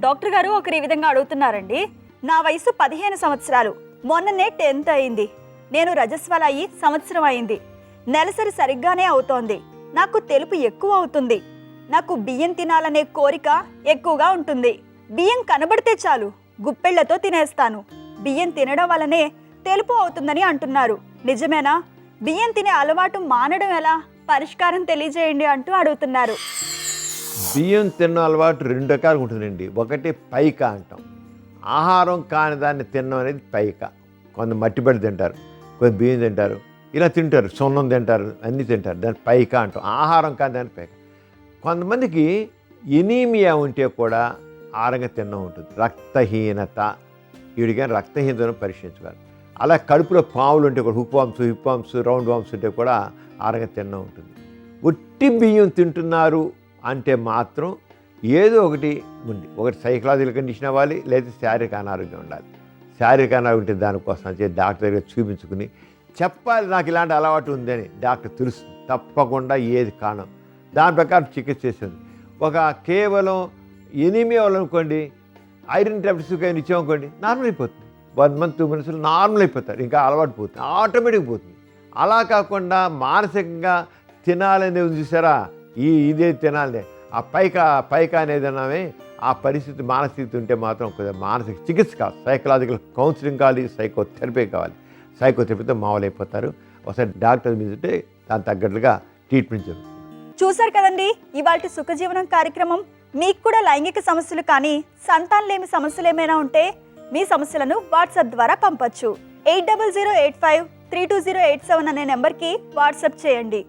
Doctor గారు ఒకరు ఈ విధంగా అడుగుతున్నారండి. నా వయసు 15 సంవత్సరాలు. మొన్ననే 10th అయింది. నేను రజస్వల అయ్యి సంవత్సరం అయింది. నెలసరి సరిగ్గానే అవుతోంది. నాకు తెలుపు ఎక్కువ అవుతుంది. నాకు బియ్యం తినాలనే కోరిక ఎక్కువగా ఉంటుంది. బియ్యం కనబడితే చాలు గుప్పెళ్లతో తినేస్తాను. బియ్యం తినడం వల్లనే తెలుపు అవుతుందని అంటున్నారు. నిజమేనా? బియ్యం తినే అలవాటు మానడం ఎలా? పరిష్కారం తెలియజేయండి అంటూ అడుగుతున్నారు. బియ్యం తిన్న అలవాటు 2 రకాలుగా ఉంటుందండి. ఒకటి పైక అంటాం. ఆహారం కాని దాన్ని తినడం అనేది పైక. కొంత మట్టిబడి తింటారు, కొంత బియ్యం తింటారు, ఇలా తింటారు, సున్నం తింటారు, అన్నీ తింటారు. దాన్ని పైక అంటాం. ఆహారం కాని దాన్ని పైక. కొంతమందికి ఎనీమియా ఉంటే కూడా ఆరంగా తినడం ఉంటుంది. రక్తహీనత, వీడికైనా రక్తహీనతను పరీక్షించుకోవాలి. అలా కడుపులో పాములు ఉంటే కూడా హిప్ వామ్స్ రౌండ్ వామ్స్ ఉంటే కూడా ఆరంగా తినడం ఉంటుంది. ఒట్టి బియ్యం తింటున్నారు అంటే మాత్రం ఏదో ఒకటి ఉంది. ఒకటి సైకలాజికల్ కండిషన్ అవ్వాలి, లేదా శారీరక అనారోగ్యం ఉండాలి. శారీరక అనారోగ్యం ఉంటే దానికోసం డాక్టర్ దగ్గర చూపించుకుని చెప్పాలి, నాకు ఇలాంటి అలవాటు ఉందని. డాక్టర్ తెలుస్తుంది తప్పకుండా ఏది కారణం, దాని ప్రకారం చికిత్స చేస్తుంది. ఒక కేవలం ఎనీమియా అనుకోండి, ఐరన్ టాబ్లెట్స్ కానీ ఇచ్చామనుకోండి, నార్మల్ అయిపోతుంది. 1 month 2 months నార్మల్ అయిపోతారు. ఇంకా అలవాటు పోతుంది, ఆటోమేటిక్ పోతుంది. అలా కాకుండా మానసికంగా తినాలనేది చూసారా, ఇదే తినాలి, ఆ పైక అనేది అన్నామే, ఆ పరిస్థితి మానసిక ఉంటే మాత్రం కొద్దిగా మానసిక చికిత్స కావాలి, సైకలాజికల్ కౌన్సిలింగ్ కావాలి, సైకోథెరపీ కావాలి. సైకోథెరపీతో మామూలైపోతారు. ఒకసారి డాక్టర్ మీదుంటే దాని తగ్గట్టుగా ట్రీట్మెంట్ జరుగుతుంది. చూశారు కదండి ఇవాల్టి సుఖజీవనం కార్యక్రమం. మీకు కూడా లైంగిక సమస్యలు కానీ సంతానలేమి సమస్యలు ఏమైనా ఉంటే మీ సమస్యలను వాట్సాప్ ద్వారా పంపొచ్చు. 8008532087 అనే నెంబర్కి వాట్సాప్ చేయండి.